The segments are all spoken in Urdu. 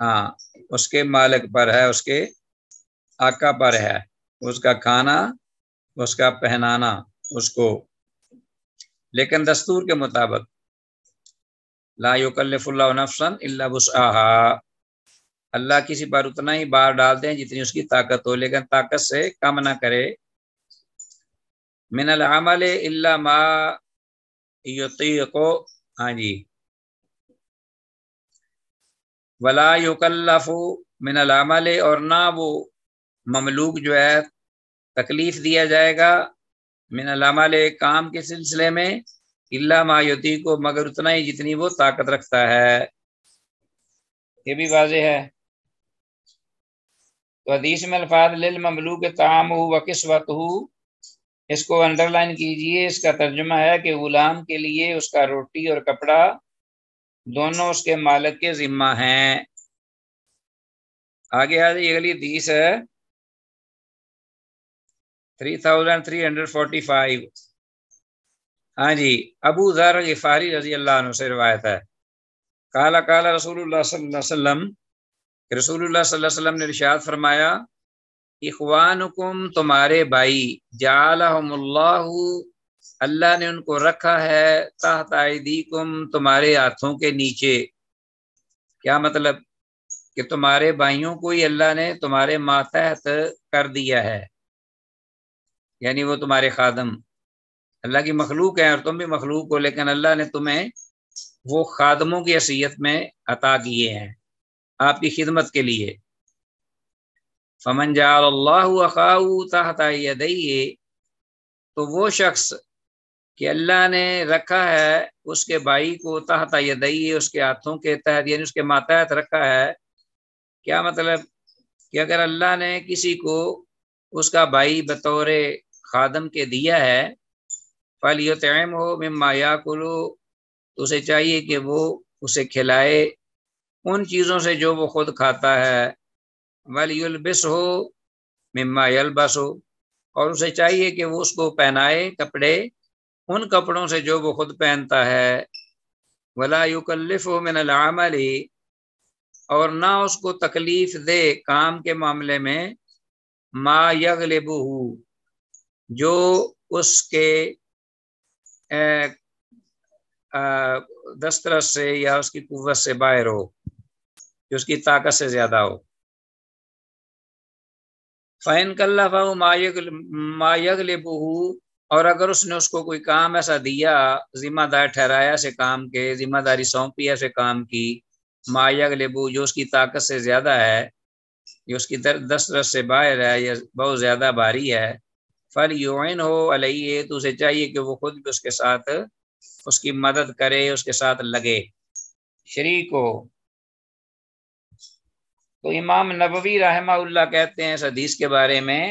ہاں اس کے مالک پر ہے، اس کے آقا پر ہے، اس کا کھانا، اس کا پہنانا اس کو، لیکن دستور کے مطابق لا یکلف اللہ نفسا الا وسعها، اللہ کسی پر اتنا ہی بار ڈالتے ہیں جتنی اس کی طاقت ہو، لیکن طاقت سے کم نہ کرے۔ من العمل الا ما یطیق، ہاں جی، ولا یکلف من العمل، اور نہ وہ مملوک جو ہے تکلیف دیا جائے گا من العمل کام کے سلسلے میں، الا ما یطیق، مگر اتنا ہی جتنی وہ طاقت رکھتا ہے۔ یہ بھی واضح ہے۔ تو حدیث میں الفاظ للمملوک طعامہ و کسوتہ، اس کو انڈر لائن کیجئے، اس کا ترجمہ ہے کہ غلام کے لیے اس کا روٹی اور کپڑا دونوں اس کے مالک کے ذمہ ہیں۔ آگے یہ اگلی حدیث ہے 3345، ہاں جی، ابو ذر غفاری رضی اللہ عنہ سے روایت ہے، قال رسول اللہ صلی اللہ علیہ وسلم، رسول اللہ صلی اللہ علیہ وسلم نے ارشاد فرمایا، اخوانکم، تمہارے بھائی، جعلہم اللہ، اللہ نے ان کو رکھا ہے، تحت ایدیکم، تمہارے ہاتھوں کے نیچے۔ کیا مطلب؟ کہ تمہارے بھائیوں کو ہی اللہ نے تمہارے ماتحت کر دیا ہے، یعنی وہ تمہارے خادم، اللہ کی مخلوق ہیں اور تم بھی مخلوق ہو، لیکن اللہ نے تمہیں وہ خادموں کی حیثیت میں عطا کیے ہیں آپ کی خدمت کے لیے۔ فمن جعل اللہ اخاہ تحت یدیہ، تو وہ شخص کہ اللہ نے رکھا ہے اس کے بھائی کو تحت یدیہ، اس کے ہاتھوں کے تحت، یعنی اس کے ماتحت رکھا ہے۔ کیا مطلب؟ کہ اگر اللہ نے کسی کو اس کا بھائی بطور خادم کے دیا ہے، فَلْيُطْعِمْهُ مِمَّا يَأْكُلُ، تو اسے چاہیے کہ وہ اسے کھلائے ان چیزوں سے جو وہ خود کھاتا ہے، وَلْيُلْبِسْهُ مِمَّا يَلْبَسُ، اور اسے چاہیے کہ وہ اس کو پہنائے کپڑے ان کپڑوں سے جو وہ خود پہنتا ہے، وَلَا يُكَلِّفُهُ مِنَ الْعَمَلِ، اور نہ اس کو تکلیف دے کام کے معاملے میں، ما يغلبه، جو اس کے دسترس سے یا اس کی قوت سے باہر ہو، جو اس کی طاقت سے زیادہ ہو۔ فَإِن كَلَّفَهُ مَا يَغْلِبُهُ، اور اگر اس نے اس کو کوئی کام ایسا دیا، ذمہ دار ٹھہرایا سے کام کے، ذمہ داری سونپی ایسے کام کی، ما يغلبُهُ، جو اس کی طاقت سے زیادہ ہے، جو اس کی دسترس سے باہر ہے یا بہت زیادہ بھاری ہے، فَلْيُعِنْهُ عَلَيْهِ، تو اسے چاہیے کہ وہ خود بھی اس کے ساتھ اس کی مدد کرے، اس کے ساتھ لگے، شریک ہو۔ تو امام نبوی رحمہ اللہ کہتے ہیں اس حدیث کے بارے میں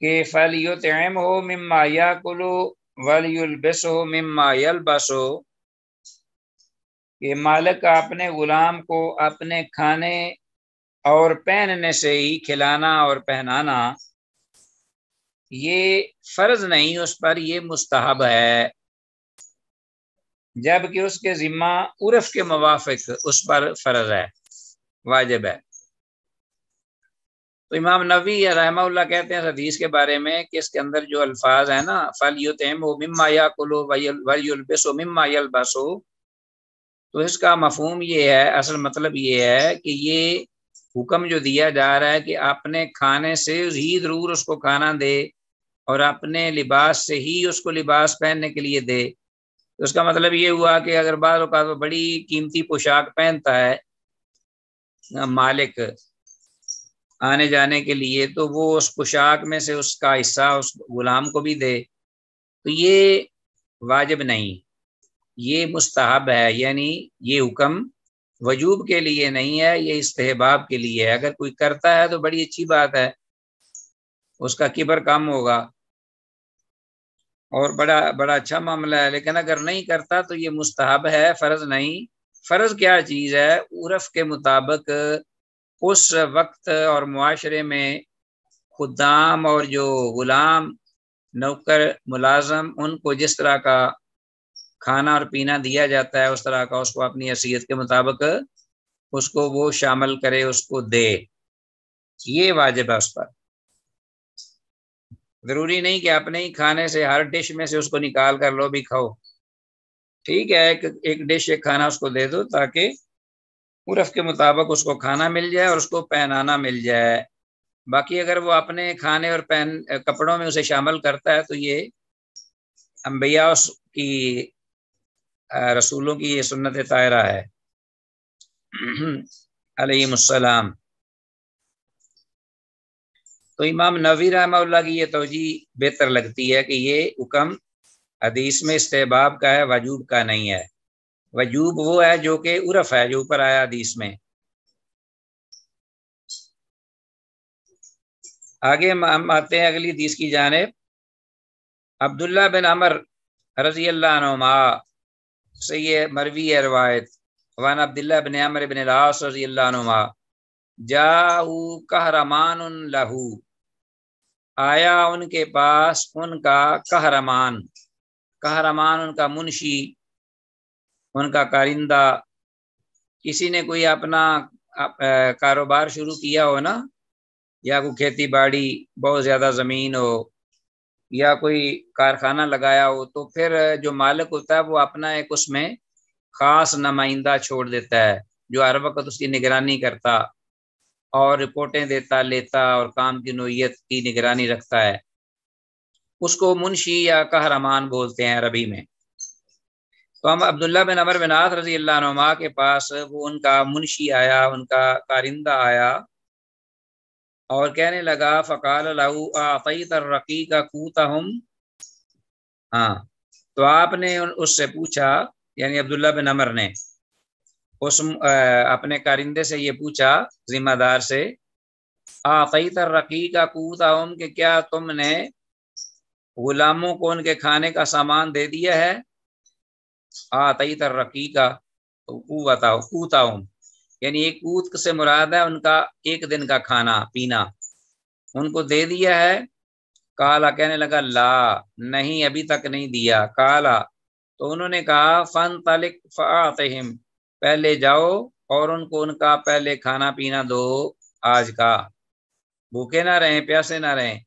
کہ فَلْيُطْعِمْهُ مِمَّا يَأْكُلُ وَلْيُلْبِسْهُ مِمَّا يَلْبَسُ، کہ مالک اپنے غلام کو اپنے کھانے اور پہننے سے ہی کھلانا اور پہنانا، یہ فرض نہیں اس پر، یہ مستحب ہے، جبکہ اس کے ذمہ عرف کے موافق اس پر فرض ہے، واجب ہے۔ تو امام نووی رحمہ اللہ کہتے ہیں اس حدیث کے بارے میں کہ اس کے اندر جو الفاظ ہیں نا، فَلْيُطْعِمْهُ مِمَّا يَأْكُلُ وَلْيُلْبِسْهُ مِمَّا يَلْبَسُ، تو اس کا مفہوم یہ ہے، اصل مطلب یہ ہے کہ یہ حکم جو دیا جا رہا ہے کہ اپنے کھانے سے ہی ضرور اس کو کھانا دے اور اپنے لباس سے ہی اس کو لباس پہننے کے لیے دے۔ تو اس کا مطلب یہ ہوا کہ اگر بعض اوقات وہ بڑی قیمتی پوشاک پہنتا ہے مالک آنے جانے کے لیے، تو وہ اس پوشاک میں سے اس کا حصہ اس غلام کو بھی دے، تو یہ واجب نہیں، یہ مستحب ہے، یعنی یہ حکم وجوب کے لیے نہیں ہے، یہ استحباب کے لیے ہے۔ اگر کوئی کرتا ہے تو بڑی اچھی بات ہے، اس کا کبر کم ہوگا اور بڑا اچھا معاملہ ہے، لیکن اگر نہیں کرتا تو یہ مستحب ہے، فرض نہیں۔ فرض کیا چیز ہے؟ عرف کے مطابق اس وقت اور معاشرے میں خدام اور جو غلام، نوکر، ملازم، ان کو جس طرح کا کھانا اور پینا دیا جاتا ہے اس طرح کا اس کو اپنی حیثیت کے مطابق اس کو وہ شامل کرے، اس کو دے، یہ واجب ہے اس پر۔ ضروری نہیں کہ اپنے ہی کھانے سے ہر ڈش میں سے اس کو نکال کر لو بھی کھاؤ، ٹھیک ہے ایک ڈش ایک کھانا اس کو دے دو تاکہ عرف کے مطابق اس کو کھانا مل جائے اور اس کو پہنانا مل جائے۔ باقی اگر وہ اپنے کھانے اور کپڑوں میں اسے شامل کرتا ہے تو یہ انبیاء کی رسولوں کی یہ سنت طاہرہ ہے علیہم السلام۔ تو امام نووی رحمہ اللہ کی یہ توجیہ بہتر لگتی ہے کہ یہ حکم حدیث میں استحباب کا ہے، وجوب کا نہیں ہے۔ وجوب وہ ہے جو کہ عرف ہے، جو اوپر آیا حدیث میں۔ آگے ہم آتے ہیں اگلی حدیث کی جانب۔ عبداللہ بن عمر رضی اللہ عنہما سے یہ مروی ہے روایت، وان عبداللہ بن عمر بن العاص رضی اللہ عنہما جاءو قہرمان لہو، آیا ان کے پاس ان کا قہرمان، قہرمان ان کا منشی، ان کا کارندہ۔ کسی نے کوئی اپنا کاروبار شروع کیا ہو نا، یا کوئی کھیتی باڑی بہت زیادہ زمین ہو یا کوئی کارخانہ لگایا ہو، تو پھر جو مالک ہوتا ہے وہ اپنا ایک اس میں خاص نمائندہ چھوڑ دیتا ہے جو ہر وقت اس کی نگرانی کرتا اور رپورٹیں دیتا لیتا اور کام کی نوعیت کی نگرانی رکھتا ہے۔ اس کو منشی یا قہرمان بولتے ہیں عربی میں۔ تو ہم عبداللہ بن عمر بن عاص رضی اللہ عنہما کے پاس وہ ان کا منشی آیا، ان کا کارندہ آیا اور کہنے لگا فقال لہو اعطیت الرقیق قوتہم، ہاں تو آپ نے اس سے پوچھا، یعنی عبداللہ بن عمر نے اس اپنے کارندے سے یہ پوچھا، ذمہ دار سے، اعطیت الرقیق قوتہم کہ کیا تم نے غلاموں کو ان کے کھانے کا سامان دے دیا ہے؟ اعطیت الرقیق قوتہم یعنی ایک قوت سے مراد ہے ان کا ایک دن کا کھانا پینا، ان کو دے دیا ہے؟ کالا کہنے لگا لا نہیں ابھی تک نہیں دیا۔ کالا تو انہوں نے کہا فانطلق فاعطہم پہلے جاؤ اور ان کو ان کا پہلے کھانا پینا دو، آج کا بھوکے نہ رہیں پیاسے نہ رہیں۔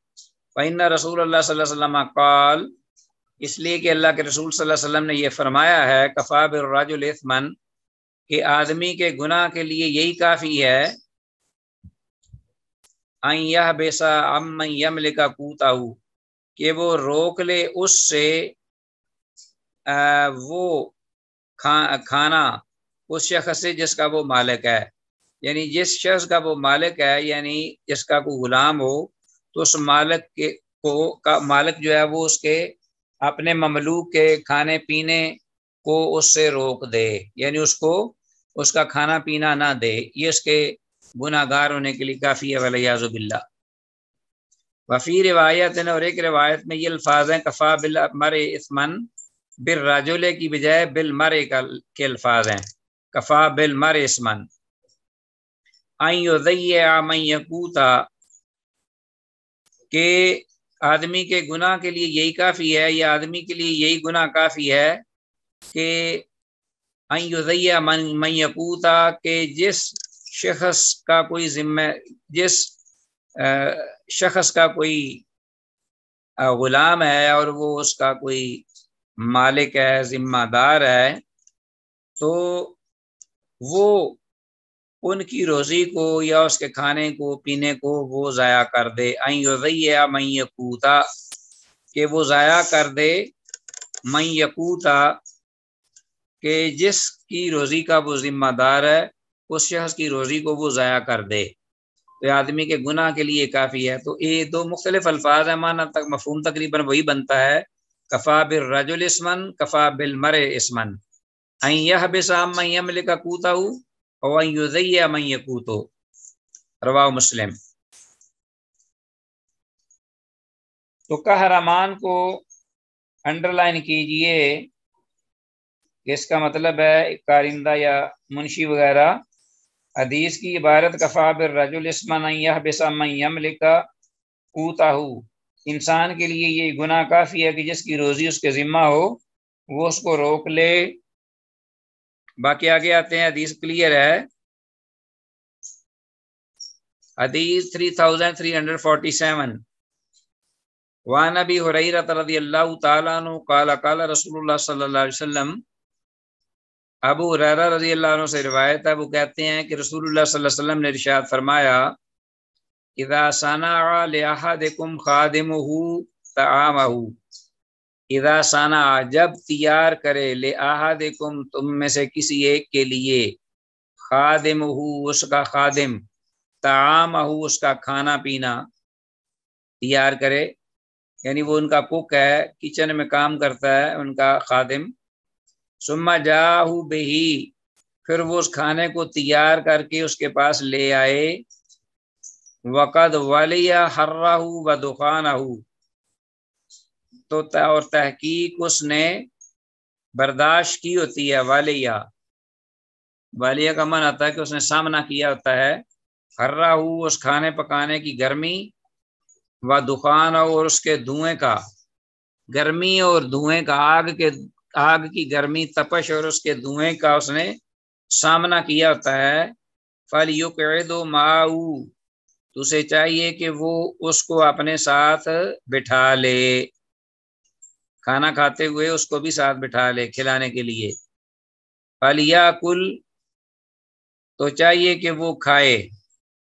فإن رسول اللہ صلی اللہ علیہ وسلم قال اس لیے کہ اللہ کے رسول صلی اللہ علیہ وسلم نے یہ فرمایا ہے کفا بالرجل اثما کہ آدمی کے گناہ کے لیے یہی کافی ہے ان یحبس عمن یملک قوتہ کہ وہ روک لے اس سے وہ کھانا اس شخص سے جس کا وہ مالک ہے، یعنی جس شخص کا وہ مالک ہے، یعنی جس کا کوئی غلام ہو تو اس مالک مالک جو ہے وہ اس کے اپنے مملوک کے کھانے پینے کو اس سے روک دے، یعنی اس کو اس کا کھانا پینا نہ دے، یہ اس کے گناہ گار ہونے کے لیے کافی ہے والعیاذ باللہ۔ وفی روایت اور ایک روایت میں یہ الفاظ ہیں کفا بالمرء اثما، بالرجل کی بجائے بالمرء کے الفاظ ہیں، کفا بالمرء اثما ان یضیع من یقوتا کہ آدمی کے گناہ کے لیے یہی کافی ہے، یا آدمی کے لیے یہی گناہ کافی ہے کہ ان یضیع من یقوتا کہ جس شخص کا کوئی جس شخص کا کوئی غلام ہے اور وہ اس کا کوئی مالک ہے، ذمہ دار ہے، تو وہ ان کی روزی کو یا اس کے کھانے کو پینے کو وہ ضائع کر دے۔ ان یضیع من یقوتا کہ وہ ضائع کر دے، من یقوتا کہ جس کی روزی کا وہ ذمہ دار ہے اس شخص کی روزی کو وہ ضائع کر دے، تو آدمی کے گناہ کے لیے کافی ہے۔ تو یہ دو مختلف الفاظ ہیں، معنی تک مفہوم تقریباً وہی بنتا ہے، کفا بالرجل اسما کفا بالمرء اسما ان یحبس عمن یملک قوتہ او ان یضیع من یقوتہ، رواہ مسلم۔ تو قہرمان کو انڈر لائن کیجئے، اس کا مطلب ہے کارندہ یا منشی وغیرہ۔ حدیث کی عبارت کفا بالرجل اسما ان یحبس عمن یملک قوتہ، انسان کے لیے یہ گناہ کافی ہے کہ جس کی روزی اس کے ذمہ ہو وہ اس کو روک لے۔ باقی آگے آتے ہیں، حدیث کلیئر ہے حدیث 3347 وعن ابی ہریرہ رضی اللہ تعالیٰ عنہ قال قال رسول اللہ صلی اللہ علیہ وسلم، ابو ہریرہ رضی اللہ عنہ سے روایت ہے، وہ کہتے ہیں کہ رسول اللہ صلی اللہ علیہ وسلم نے ارشاد فرمایا، اذا صنع لأحدکم خادمہ طعامہ، اذا صنع جب تیار کرے لأحدکم تم میں سے کسی ایک کے لیے، خادمہ اس کا خادم، طعامہ اس کا کھانا پینا تیار کرے، یعنی وہ ان کا کوک ہے، کچن میں کام کرتا ہے ان کا خادم، ثم جاءہ بہ پھر وہ اس کھانے کو تیار کر کے اس کے پاس لے آئے، وقد ولی حرہ و دخانہ تو اور تحقیق اس نے برداشت کی ہوتی ہے، والیہ کا من آتا ہے کہ اس نے سامنا کیا ہوتا ہے، حرہ اس کھانے پکانے کی گرمی، و دخان اور اس کے دھوئیں کا، گرمی اور دھوئیں کا، آگ کی گرمی تپش اور اس کے دھوئیں کا اس نے سامنا کیا ہوتا ہے، فَلْيُقْعِدُ مَعَهُ تو اسے چاہیے کہ وہ اس کو اپنے ساتھ بٹھا لے، کھانا کھاتے ہوئے اس کو بھی ساتھ بٹھا لے کھلانے کے لیے، فَلْيَأْكُلْ تو چاہیے کہ وہ کھائے،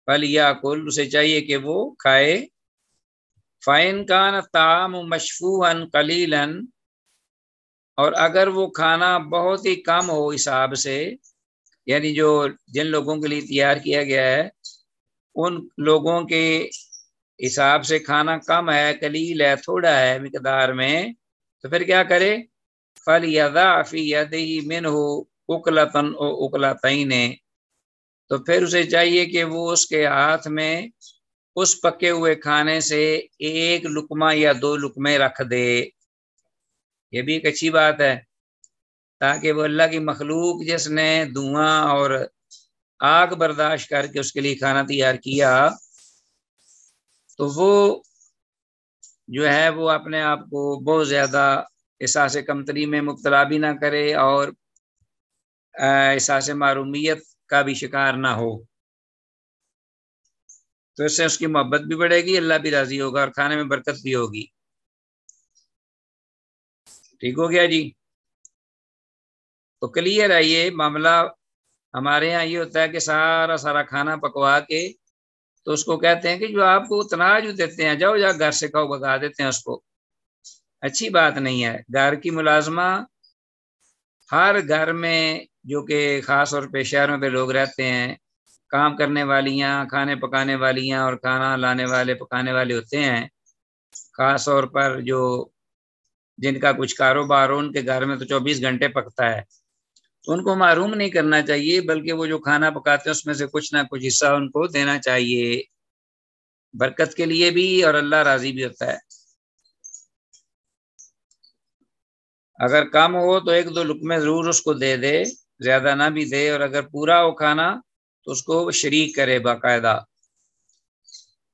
فَلْيَأْكُلْ اسے چاہیے کہ وہ کھائے، فَإِنْ كَانَ الطَّعَامُ مَشْفُوحًا قَلِيلًا اور اگر وہ کھانا بہت ہی کم ہو حساب سے، یعنی جو جن لوگوں کے لیے تیار کیا گیا ہے ان لوگوں کے حساب سے کھانا کم ہے، قلیل ہے، تھوڑا ہے مقدار میں، تو پھر کیا کرے، فَلْيَضَعْ فِي يَدِهِ مِنْهُ أُكْلَةً أَوْ أُكْلَتَيْنِ تو پھر اسے چاہیے کہ وہ اس کے ہاتھ میں اس پکے ہوئے کھانے سے ایک لقمہ یا دو لقمے رکھ دے، یہ بھی ایک اچھی بات ہے، تاکہ وہ اللہ کی مخلوق جس نے دھواں اور آگ برداشت کر کے اس کے لیے کھانا تیار کیا، تو وہ جو ہے وہ اپنے آپ کو بہت زیادہ احساس کمتری میں مبتلا بھی نہ کرے اور احساس محرومیت کا بھی شکار نہ ہو، تو اس سے اس کی محبت بھی بڑھے گی، اللہ بھی راضی ہوگا اور کھانے میں برکت بھی ہوگی۔ ٹھیک ہو گیا جی؟ تو کلیئر ہے یہ معاملہ۔ ہمارے ہاں یہ ہوتا ہے کہ سارا کھانا پکوا کے تو اس کو کہتے ہیں کہ جو آپ کو تنخواہ جو دیتے ہیں جاؤ گھر سے کھاؤ، بگا دیتے ہیں اس کو، اچھی بات نہیں ہے۔ گھر کی ملازمہ ہر گھر میں جو کہ خاص طور پہ شہروں پہ لوگ رہتے ہیں، کام کرنے والیاں، کھانے پکانے والیاں اور کھانا لانے والے پکانے والے ہوتے ہیں، خاص طور پر جو جن کا کچھ کاروبار ہو، ان کے گھر میں تو 24 گھنٹے پکتا ہے، تو ان کو محروم نہیں کرنا چاہیے، بلکہ وہ جو کھانا پکاتے ہیں اس میں سے کچھ نہ کچھ حصہ ان کو دینا چاہیے، برکت کے لیے بھی اور اللہ راضی بھی ہوتا ہے۔ اگر کم ہو تو ایک دو لقمے ضرور اس کو دے دے، زیادہ نہ بھی دے، اور اگر پورا ہو کھانا تو اس کو شریک کرے باقاعدہ۔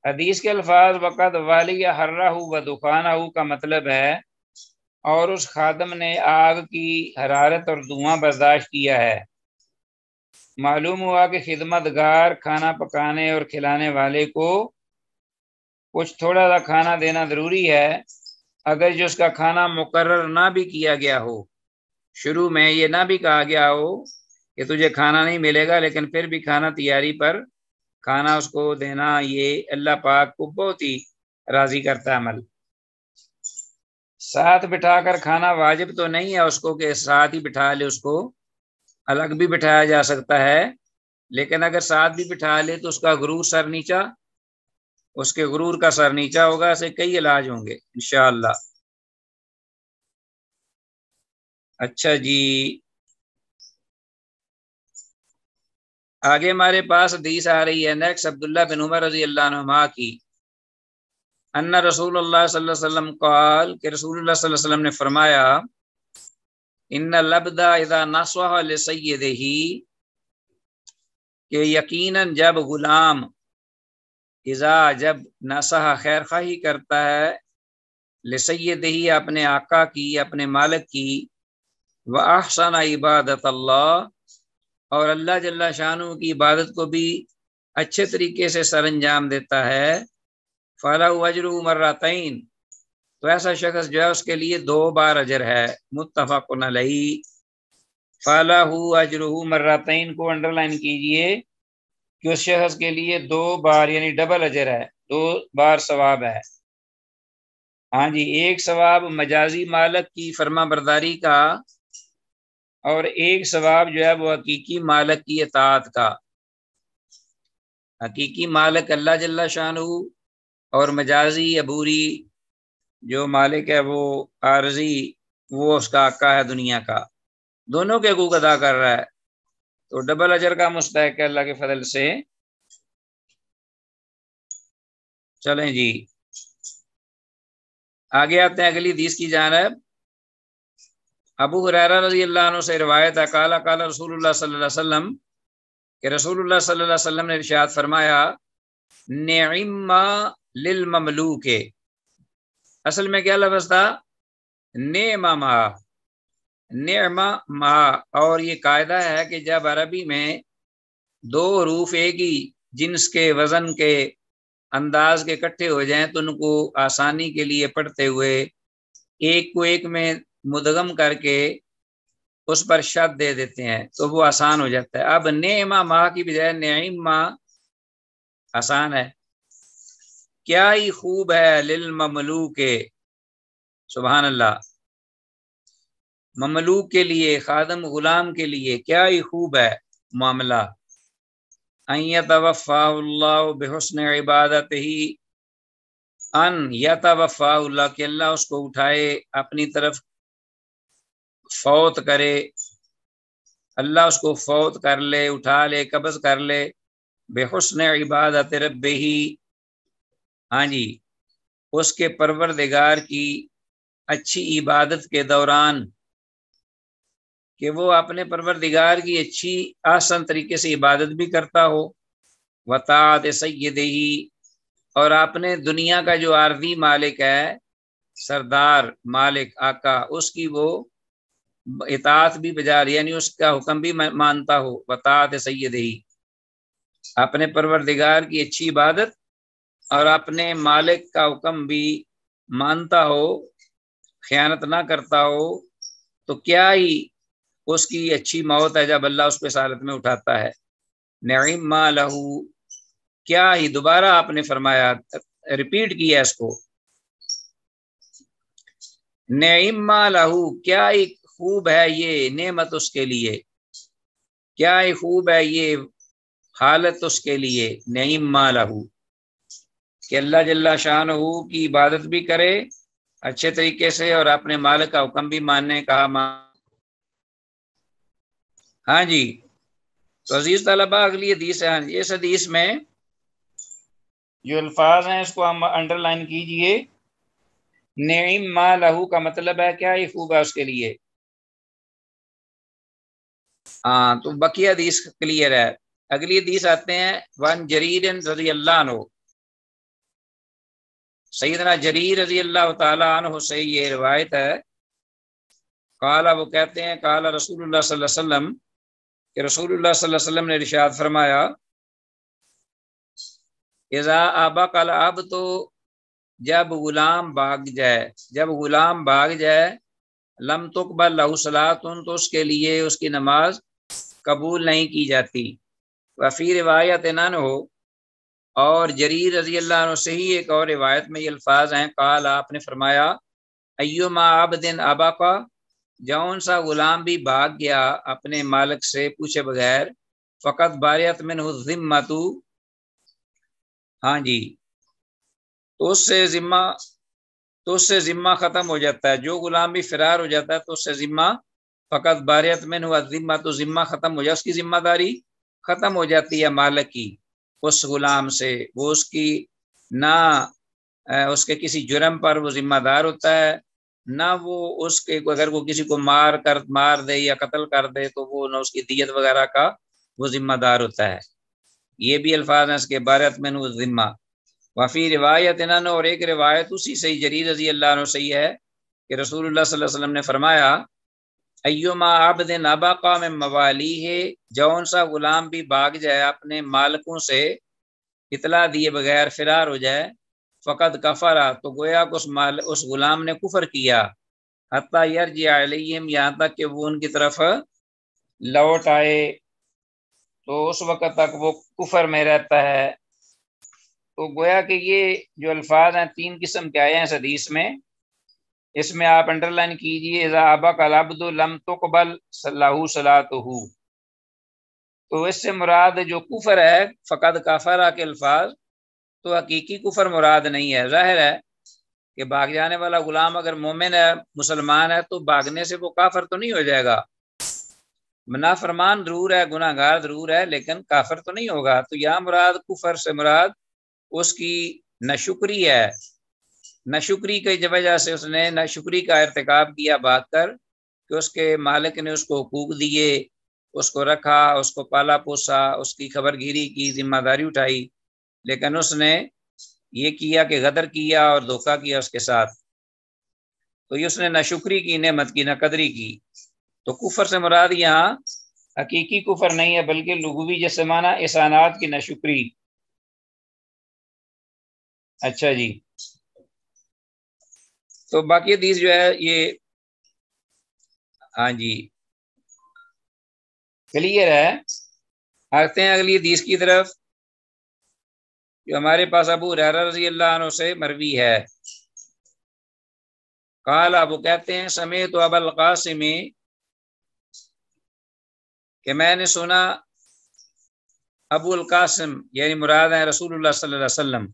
حدیث کے الفاظ وقت والی حرہ و دخانہ کا مطلب ہے اور اس خادم نے آگ کی حرارت اور دھواں برداشت کیا ہے۔ معلوم ہوا کہ خدمت گار کھانا پکانے اور کھلانے والے کو کچھ تھوڑا سا کھانا دینا ضروری ہے، اگر جو اس کا کھانا مقرر نہ بھی کیا گیا ہو، شروع میں یہ نہ بھی کہا گیا ہو کہ تجھے کھانا نہیں ملے گا، لیکن پھر بھی کھانا تیاری پر کھانا اس کو دینا، یہ اللہ پاک کو بہت ہی راضی کرتا ہے عمل۔ ساتھ بٹھا کر کھانا واجب تو نہیں ہے اس کو کہ ساتھ ہی بٹھا لے، اس کو الگ بھی بٹھایا جا سکتا ہے، لیکن اگر ساتھ بھی بٹھا لے تو اس کا غرور سر نیچا، اس کے غرور کا سر نیچا ہوگا، اسے کئی علاج ہوں گے انشاءاللہ۔ اچھا جی، آگے ہمارے پاس حدیث آ رہی ہے نیکسٹ، عبداللہ بن عمر رضی اللہ عنہما کی، ان رسول اللہ صلی اللہ علیہ وسلم قال کہ رسول اللہ صلی اللہ علیہ وسلم نے فرمایا، ان العبد اذا نصح لسیدہ کہ یقیناً جب غلام جب نصح خیر خواہی کرتا ہے لسیدہ اپنے آقا کی، اپنے مالک کی، واحسن عبادت اللہ اور اللہ جل شانہ کی عبادت کو بھی اچھے طریقے سے سر انجام دیتا ہے فَلَهُ أَجْرُهُ مَرَّتَيْن، تو ایسا شخص جو ہے اس کے لیے 2 بار اجر ہے۔ متفق علیہ۔ فَلَهُ أَجْرُهُ مَرَّتَيْن کو انڈر لائن کیجئے کہ اس شخص کے لیے 2 بار یعنی ڈبل اجر ہے، 2 بار ثواب ہے۔ ہاں جی، ایک ثواب مجازی مالک کی فرما برداری کا اور ایک ثواب جو ہے وہ حقیقی مالک کی اطاعت کا۔ حقیقی مالک اللہ جل شانہ اور مجازی عبوری جو مالک ہے وہ عارضی، وہ اس کا آقا ہے دنیا کا، دونوں کے حقوق ادا کر رہا ہے، تو ڈبل اجر کا مستحق ہے اللہ کے فضل سے۔ چلیں جی آگے آتے ہیں اگلی حدیث کی جانب۔ ابو ہریرہ رضی اللہ عنہ سے روایت ہے قال قال رسول اللہ صلی اللہ علیہ وسلم کہ رسول اللہ صلی اللہ علیہ وسلم نے ارشاد فرمایا نعم للمملوک، اصل میں کیا لفظ تھا؟ نعم ما، نعم ما، اور یہ قاعدہ ہے کہ جب عربی میں 2 حروف ایک ہی جنس کے وزن کے انداز کے اکٹھے ہو جائیں تو ان کو آسانی کے لیے پڑھتے ہوئے ایک کو ایک میں مدغم کر کے اس پر شد دے دیتے ہیں تو وہ آسان ہو جاتا ہے۔ اب نعم ما کی بجائے نعیم ما آسان ہے۔ کیا ہی خوب ہے للمملوک، سبحان اللہ، مملوک کے لیے، خادم غلام کے لیے کیا ہی خوب ہے معاملہ، ان یتوفاہ اللہ بحسن عبادتہ، ان یتوفاہ اللہ کہ اللہ اس کو اٹھائے اپنی طرف، فوت کرے، اللہ اس کو فوت کر لے، اٹھا لے، قبض کر لے، بحسن عبادت ربہ، ہاں جی، اس کے پروردگار کی اچھی عبادت کے دوران، کہ وہ اپنے پروردگار کی اچھی آسان طریقے سے عبادت بھی کرتا ہو، وطاعت سیدہ، اور اپنے دنیا کا جو عارضی مالک ہے، سردار مالک آقا، اس کی وہ اطاعت بھی بجا رہی، یعنی اس کا حکم بھی مانتا ہو، وطاعت سیدہ، اپنے پروردگار کی اچھی عبادت اور اپنے مالک کا حکم بھی مانتا ہو، خیانت نہ کرتا ہو، تو کیا ہی اس کی اچھی موت ہے جب اللہ اس کو اس حالت میں اٹھاتا ہے۔ نعم ما لہو، کیا ہی، دوبارہ آپ نے فرمایا، ریپیٹ کیا اس کو، نعم ما لہو، کیا ہی خوب ہے یہ نعمت اس کے لیے، کیا ہی خوب ہے یہ حالت اس کے لیے، نعم ما لہو، کہ اللہ جل شانہ کی عبادت بھی کرے اچھے طریقے سے اور اپنے مالک کا حکم بھی ماننے کا۔ ہاں جی، تو عزیز طلبہ اگلی حدیث ہے، اس حدیث میں جو الفاظ ہیں اس کو ہم انڈر لائن کیجئے۔ نعم ما لہو کا مطلب ہے کیا ہی خوب ہے اس کے لیے، ہاں، تو بقیہ حدیث کلیئر ہے۔ اگلی حدیث آتے ہیں، وان جریر رضی اللہ عنہ، سیدنا جریر رضی اللہ تعالی عنہ سے یہ روایت ہے، قال، وہ کہتے ہیں، قال رسول اللہ صلی اللہ علیہ وسلم، کہ رسول اللہ صلی اللہ علیہ وسلم نے ارشاد فرمایا، اذا ابق العبد، تو جب غلام بھاگ جائے، جب غلام بھاگ جائے، لم تقبل لہ صلاۃ، تو اس کے لیے اس کی نماز قبول نہیں کی جاتی۔ وفی روایت نہ ہو، اور جریر رضی اللہ عنہ سے ہی ایک اور روایت میں یہ الفاظ ہیں، قال، آپ نے فرمایا، ایما عبد ابقا، جون سا غلام بھی بھاگ گیا اپنے مالک سے پوچھے بغیر، فقط باریت منہ الذمۃ، ہاں جی، تو اس سے ذمہ ختم ہو جاتا ہے، جو غلام بھی فرار ہو جاتا ہے تو اس سے ذمہ، فقط باریت منہ الذمۃ، تو ذمہ ختم ہو جائے، اس کی ذمہ داری ختم ہو جاتی ہے مالک کی اس غلام سے، وہ اس کی نہ اس کے کسی جرم پر وہ ذمہ دار ہوتا ہے، نہ وہ اس کے اگر وہ کسی کو مار دے یا قتل کر دے تو وہ نہ اس کی دیت وغیرہ کا وہ ذمہ دار ہوتا ہے۔ یہ بھی الفاظ ہیں اس کے بارت میں وہ ذمہ۔ وفی روایت انہوں، اور ایک روایت اسی سے جریر رضی اللہ عنہ سے ہے کہ رسول اللہ صلی اللہ علیہ وسلم نے فرمایا، ایما عبد ابقا من موالیہ، جون سا غلام بھی بھاگ جائے اپنے مالکوں سے اطلاع دیے بغیر، فرار ہو جائے، فقط کفرا، تو گویا کہ اس غلام نے کفر کیا، حتی یرجع علیہم، یہاں تک کہ وہ ان کی طرف لوٹ آئے، تو اس وقت تک وہ کفر میں رہتا ہے۔ تو گویا کہ یہ جو الفاظ ہیں 3 قسم کے آئے ہیں اس حدیث میں، اس میں آپ انڈر لائن کیجئے اذا ابق العبد لم تقبل له صلاته، تو اس سے مراد جو کفر ہے فقد کفر کے الفاظ، تو حقیقی کفر مراد نہیں ہے۔ ظاہر ہے کہ بھاگ جانے والا غلام اگر مومن ہے، مسلمان ہے، تو بھاگنے سے وہ کافر تو نہیں ہو جائے گا، نافرمان ضرور ہے، گناہ گار ضرور ہے، لیکن کافر تو نہیں ہوگا۔ تو یہاں مراد کفر سے مراد اس کی ناشکری ہے، ناشکری کی وجہ سے اس نے ناشکری کا ارتکاب کیا بھاگ کر، کہ اس کے مالک نے اس کو حقوق دیے، اس کو رکھا، اس کو پالا پوسا، اس کی خبر گیری کی، ذمہ داری اٹھائی، لیکن اس نے یہ کیا کہ غدر کیا اور دھوکہ کیا اس کے ساتھ، تو یہ اس نے ناشکری کی، نعمت کی ناقدری کی۔ تو کفر سے مراد یہاں حقیقی کفر نہیں ہے، بلکہ لغوی جیسے معنی احسانات کی ناشکری۔ اچھا جی، تو باقی حدیث جو ہے یہ ہاں جی کلیئر ہے۔ آتے ہیں اگلی حدیث کی طرف، جو ہمارے پاس ابو ہریرہ رضی اللہ عنہ سے مروی ہے۔ قال، ابو کہتے ہیں سمعت ابا القاسم، کہ میں نے سنا ابو القاسم یعنی مراد ہے رسول اللہ صلی اللہ علیہ وسلم،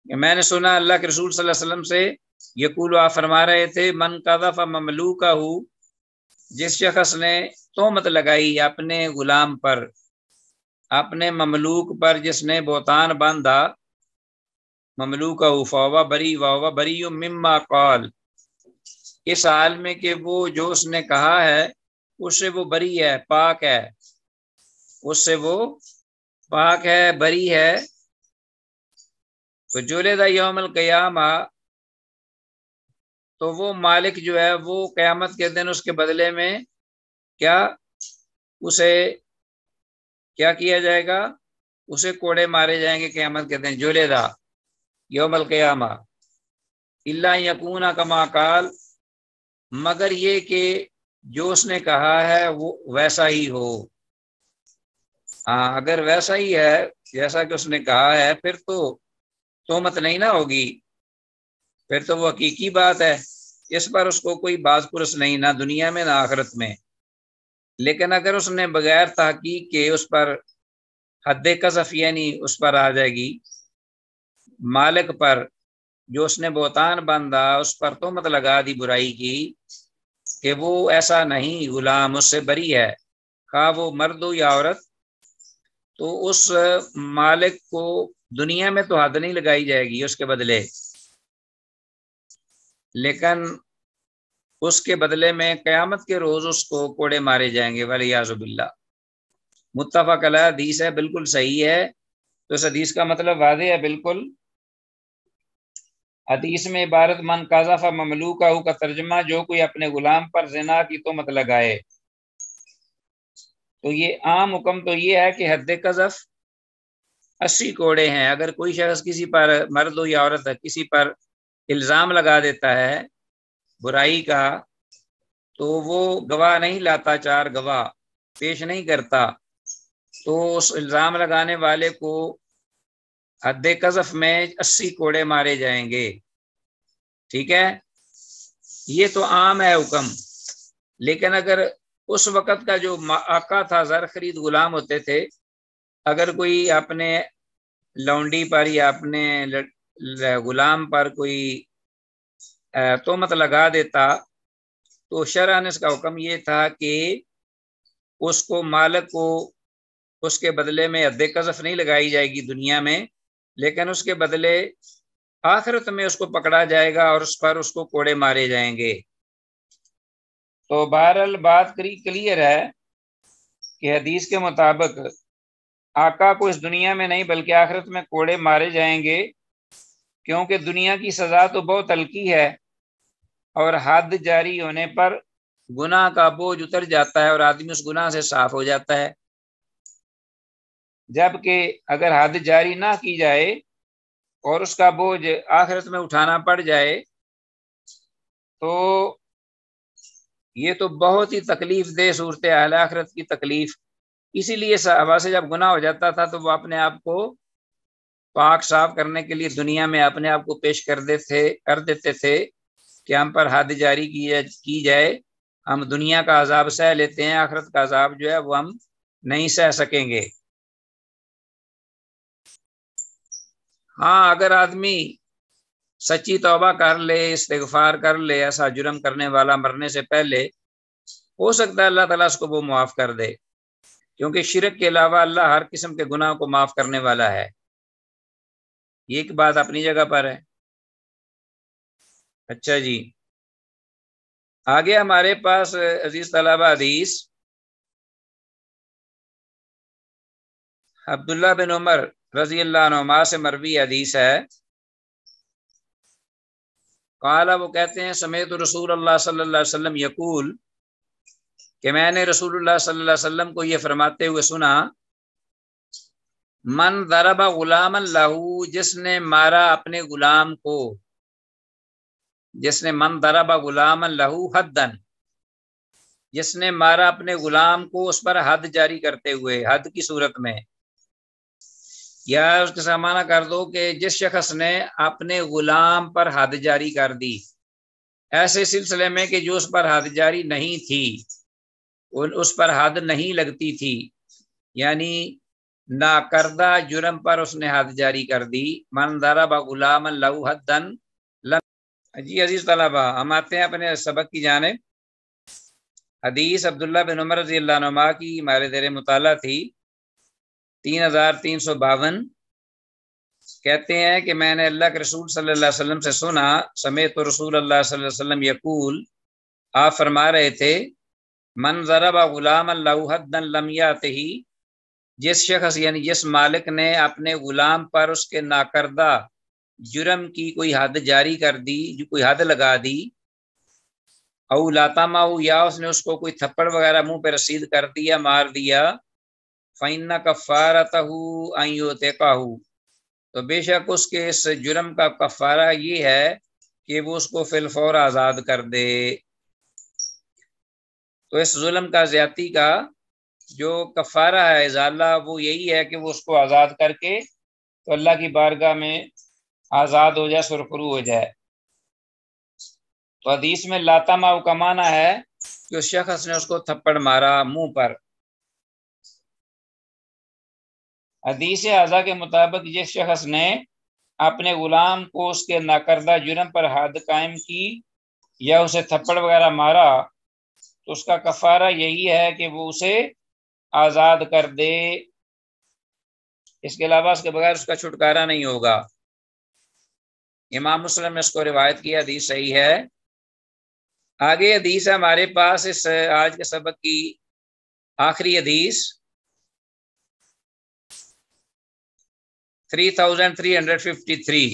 کہ میں نے سنا اللہ کے رسول صلی اللہ علیہ وسلم سے، یقول، آپ فرما رہے تھے، من قذف مملوکہ، جس شخص نے تہمت لگائی اپنے غلام پر، اپنے مملوک پر جس نے بہتان باندھا، مملوکہ فہو بری وہو بری مما قال، اس حال میں کہ وہ جو اس نے کہا ہے اس سے وہ بری ہے، پاک ہے، اس سے وہ پاک ہے، بری ہے، تو جلد یوم القیامہ، تو وہ مالک جو ہے وہ قیامت کے دن اس کے بدلے میں کیا، اسے کیا کیا جائے گا، اسے کوڑے مارے جائیں گے قیامت کے دن، جلدہ یوم القیامہ، الا یکون کما قال، مگر یہ کہ جو اس نے کہا ہے وہ ویسا ہی ہو۔ ہاں اگر ویسا ہی ہے جیسا کہ اس نے کہا ہے، پھر تو تہمت نہیں نہ ہوگی، پھر تو وہ حقیقی بات ہے، اس پر اس کو کوئی باز پرس نہیں، نہ دنیا میں نہ آخرت میں۔ لیکن اگر اس نے بغیر تحقیق کے اس پر حد قذف یعنی اس پر آ جائے گی، مالک پر جو اس نے بہتان باندھا، اس پر تہمت لگا دی برائی کی کہ وہ ایسا نہیں، غلام اس سے بری ہے، خواہ وہ مرد ہو یا عورت، تو اس مالک کو دنیا میں تو حد نہیں لگائی جائے گی اس کے بدلے، لیکن اس کے بدلے میں قیامت کے روز اس کو کوڑے مارے جائیں گے، والعیاذ باللہ۔ متفق علیہ حدیث ہے، بالکل صحیح ہے۔ تو اس حدیث کا مطلب واضح ہے بالکل۔ حدیث میں عبارت من قذف مملوکہ کا ترجمہ جو کوئی اپنے غلام پر زنا کی تہمت لگائے، تو یہ عام حکم تو یہ ہے کہ حد قذف 80 کوڑے ہیں۔ اگر کوئی شخص کسی پر، مرد ہو یا عورت ہے، کسی پر الزام لگا دیتا ہے برائی کا، تو وہ گواہ نہیں لاتا، 4 گواہ پیش نہیں کرتا، تو اس الزام لگانے والے کو حد قذف میں 80 کوڑے مارے جائیں گے، ٹھیک ہے، یہ تو عام ہے حکم۔ لیکن اگر اس وقت کا جو آقا تھا، زر خرید غلام ہوتے تھے، اگر کوئی اپنے لونڈی پر یا اپنے غلام پر کوئی تہمت لگا دیتا، تو شرعاً اس کا حکم یہ تھا کہ اس کو، مالک کو، اس کے بدلے میں حد قذف نہیں لگائی جائے گی دنیا میں، لیکن اس کے بدلے آخرت میں اس کو پکڑا جائے گا اور اس پر اس کو کوڑے مارے جائیں گے۔ تو بہرحال بات کلیئر ہے کہ حدیث کے مطابق آقا کو اس دنیا میں نہیں بلکہ آخرت میں کوڑے مارے جائیں گے، کیونکہ دنیا کی سزا تو بہت ہلکی ہے، اور حد جاری ہونے پر گناہ کا بوجھ اتر جاتا ہے اور آدمی اس گناہ سے صاف ہو جاتا ہے، جبکہ اگر حد جاری نہ کی جائے اور اس کا بوجھ آخرت میں اٹھانا پڑ جائے تو یہ تو بہت ہی تکلیف دہ صورت حال آخرت کی تکلیف۔ اسی لیے صحابہ سے جب گناہ ہو جاتا تھا تو وہ اپنے آپ کو پاک صاف کرنے کے لیے دنیا میں اپنے آپ کو پیش کر دیتے تھے کہ ہم پر حد جاری کی جائے، ہم دنیا کا عذاب سہ لیتے ہیں، آخرت کا عذاب جو ہے وہ ہم نہیں سہ سکیں گے۔ ہاں اگر آدمی سچی توبہ کر لے، استغفار کر لے، ایسا جرم کرنے والا مرنے سے پہلے، ہو سکتا ہے اللہ تعالیٰ اس کو وہ معاف کر دے، کیونکہ شرک کے علاوہ اللہ ہر قسم کے گناہ کو معاف کرنے والا ہے۔ یہ ایک بات اپنی جگہ پر ہے۔ اچھا جی، آگے ہمارے پاس عزیز طلبہ حدیث عبداللہ بن عمر رضی اللہ عنہما سے مروی حدیث ہے، قال وہ کہتے ہیں سمیعت رسول اللہ صلی اللہ علیہ وسلم یقول کہ میں نے رسول اللہ صلی اللہ علیہ وسلم کو یہ فرماتے ہوئے سنا، من ضرب غلاما لہو، جس نے مارا اپنے غلام کو، جس نے من ضرب غلاما لہو حدن، جس نے مارا اپنے غلام کو اس پر حد جاری کرتے ہوئے، حد کی صورت میں، یا اس کے سامنا کر دو کہ جس شخص نے اپنے غلام پر حد جاری کر دی، ایسے سلسلے میں کہ جو اس پر حد جاری نہیں تھی، اس پر حد نہیں لگتی تھی، یعنی ناکردہ جرم پر اس نے حد جاری کر دی، من ضرب غلاما لہو حدن لم۔ جی عزیز طلبہ، ہم آتے ہیں اپنے سبق کی جانب۔ حدیث عبداللہ بن عمر رضی اللہ عنہما کی ہمارے زیر مطالعہ تھی 3352، کہتے ہیں کہ میں نے اللہ کے رسول صلی اللہ علیہ وسلم سے سنا، سمیعت رسول اللہ صلی اللہ علیہ وسلم یقول، آپ فرما رہے تھے، من ضرب غلاما لہو حدن لم یاتہ، جس شخص یعنی جس مالک نے اپنے غلام پر اس کے ناکردہ جرم کی کوئی حد جاری کر دی، جو کوئی حد لگا دی، او لاتما، یا اس نے اس کو کوئی تھپڑ وغیرہ منہ پہ رسید کر دیا، مار دیا، فإن کفارتہ ان یعتقہ، تو بے شک اس کے اس جرم کا کفارہ یہ ہے کہ وہ اس کو فی الفور آزاد کر دے۔ تو اس ظلم کا، زیادتی کا جو کفارہ ہے ازالہ، وہ یہی ہے کہ وہ اس کو آزاد کر کے تو اللہ کی بارگاہ میں آزاد ہو جائے، سرخرو ہو جائے۔ تو حدیث میں لاتما کا معنی ہے کہ اس شخص نے اس کو تھپڑ مارا منہ پر۔ حدیث اعضا کے مطابق جس شخص نے اپنے غلام کو اس کے ناکردہ جرم پر حد قائم کی یا اسے تھپڑ وغیرہ مارا تو اس کا کفارہ یہی ہے کہ وہ اسے آزاد کر دے، اس کے علاوہ اس کے بغیر اس کا چھٹکارا نہیں ہوگا۔ امام مسلم نے اس کو روایت کیا، حدیث صحیح ہے۔ آگے حدیث ہے ہمارے پاس اس آج کے سبق کی آخری حدیث 3353،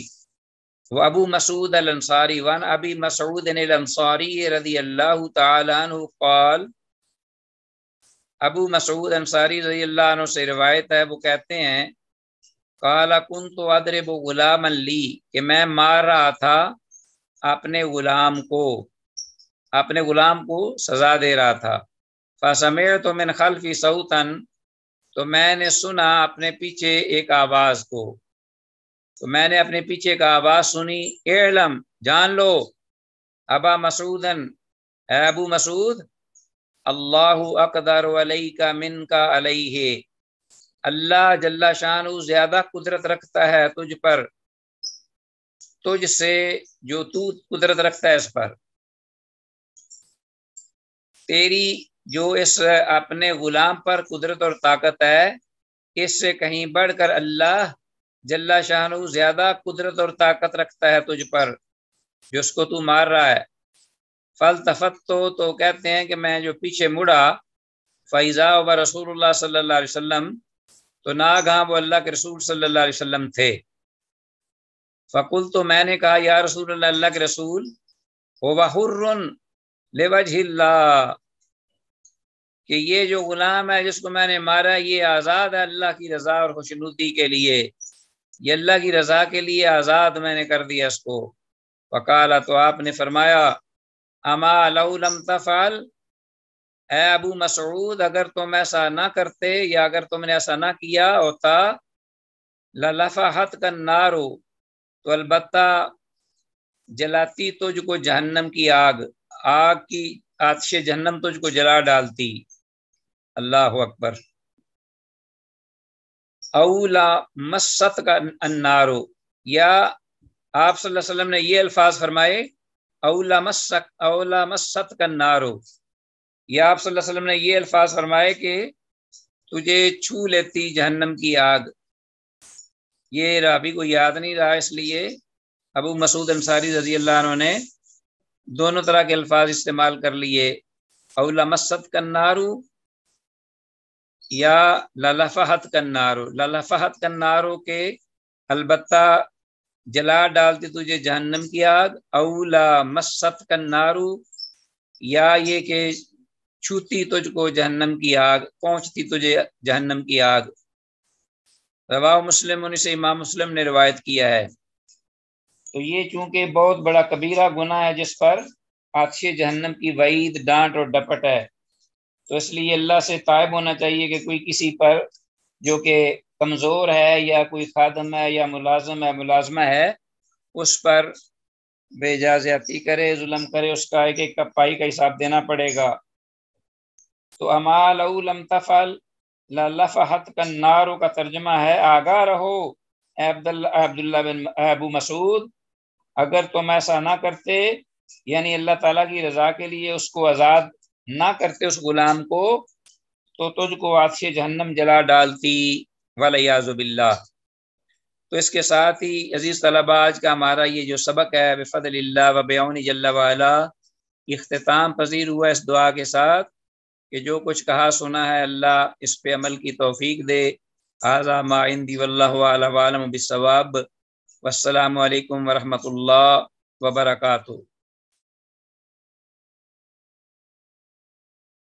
وہ ابو مسعود الانصاری، وان ابی مسعود الانصاری رضی اللہ تعالی عنہ قال، ابو مسعود انصاری رضی اللہ عنہ سے روایت ہے، وہ کہتے ہیں، قال کنت اضرب غلاما لی، کہ میں مار رہا تھا اپنے غلام کو، اپنے غلام کو سزا دے رہا تھا، فسمعت من خلفی صوتا، تو میں نے سنا اپنے پیچھے ایک آواز کو، تو میں نے اپنے پیچھے کا آواز سنی، اعلم، جان لو، ابا مسعودن، اے ابو مسعود، اللہ اقدر علیک منک علیہ، اللہ جل شانہ زیادہ قدرت رکھتا ہے تجھ پر، تجھ سے جو تو قدرت رکھتا ہے اس پر، تیری جو اس اپنے غلام پر قدرت اور طاقت ہے اس سے کہیں بڑھ کر اللہ جل شانہ زیادہ قدرت اور طاقت رکھتا ہے تجھ پر جو اس کو تو مار رہا ہے۔ فالتفت، تو کہتے ہیں کہ میں جو پیچھے مڑا، فیضا و رسول اللہ صلی اللہ علیہ وسلم، تو ناگہاں وہ اللہ کے رسول صلی اللہ علیہ وسلم تھے۔ فقلت، تو میں نے کہا، یا رسول اللہ، اللہ کے رسول، وَحُرٌّ لِوَجْهِ اللہ، کہ یہ جو غلام ہے جس کو میں نے مارا یہ آزاد ہے اللہ کی رضا اور خوشنودی کے لیے، یہ اللہ کی رضا کے لیے آزاد میں نے کر دیا اس کو۔ وقال، تو آپ نے فرمایا، اما لو لم تفعل، اے ابو مسعود اگر تم ایسا نہ کرتے یا اگر تم نے ایسا نہ کیا ہوتا، للفحت کا نارو، تو البتہ جلاتی تجھ کو جہنم کی آگ، آگ کی آتش جہنم تجھ کو جلا ڈالتی۔ اللہ اکبر۔ اولا مست کا النارو، یا آپ صلی اللہ علیہ وسلم نے یہ الفاظ فرمائے، اولا مست کا النارو، یا آپ صلی اللہ علیہ وسلم نے یہ الفاظ فرمائے کہ تجھے چھو لیتی جہنم کی آگ۔ یہ رابی کو یاد نہیں رہا، اس لیے ابو مسعود انصاری رضی اللہ عنہ نے دونوں طرح کے الفاظ استعمال کر لیے، اولا مست کا النارو یا للفحت کا النارو۔ للفحت کا النارو کے البتہ جلا ڈالتی تجھے جہنم کی آگ، اولا مست کا النارو، یا یہ کہ چھوتی تجھ کو جہنم کی آگ، پہنچتی تجھے جہنم کی آگ۔ رواہ مسلم، انہیں سے امام مسلم نے روایت کیا ہے۔ تو یہ چونکہ بہت بڑا کبیرہ گناہ ہے جس پر آتش جہنم کی وعید، ڈانٹ اور ڈپٹ ہے، تو اس لیے اللہ سے تائب ہونا چاہیے کہ کوئی کسی پر جو کہ کمزور ہے یا کوئی خادم ہے یا ملازم ہے، ملازمہ ہے، اس پر بے جا زیادتی کرے، ظلم کرے، اس کا ایک ایک پائی کا حساب دینا پڑے گا۔ تو اما لو لم تفعل للفحت کا النار کا ترجمہ ہے آگاہ رہو اے عبداللہ بن ابو مسعود، اگر تم ایسا نہ کرتے، یعنی اللہ تعالیٰ کی رضا کے لیے اس کو آزاد نہ کرتے اس غلام کو، تو تجھ کو آتش جہنم جلا ڈالتی، والعیاذ باللہ۔ تو اس کے ساتھ ہی عزیز طلباء، آج کا ہمارا یہ جو سبق ہے بفضل اللہ و بعون جل وعلا، اختتام پذیر ہوا اس دعا کے ساتھ کہ جو کچھ کہا سنا ہے اللہ اس پہ عمل کی توفیق دے۔ ھذا ما عندی واللہ اعلم بالصواب، والسلام علیکم ورحمۃ اللہ وبرکاتہ۔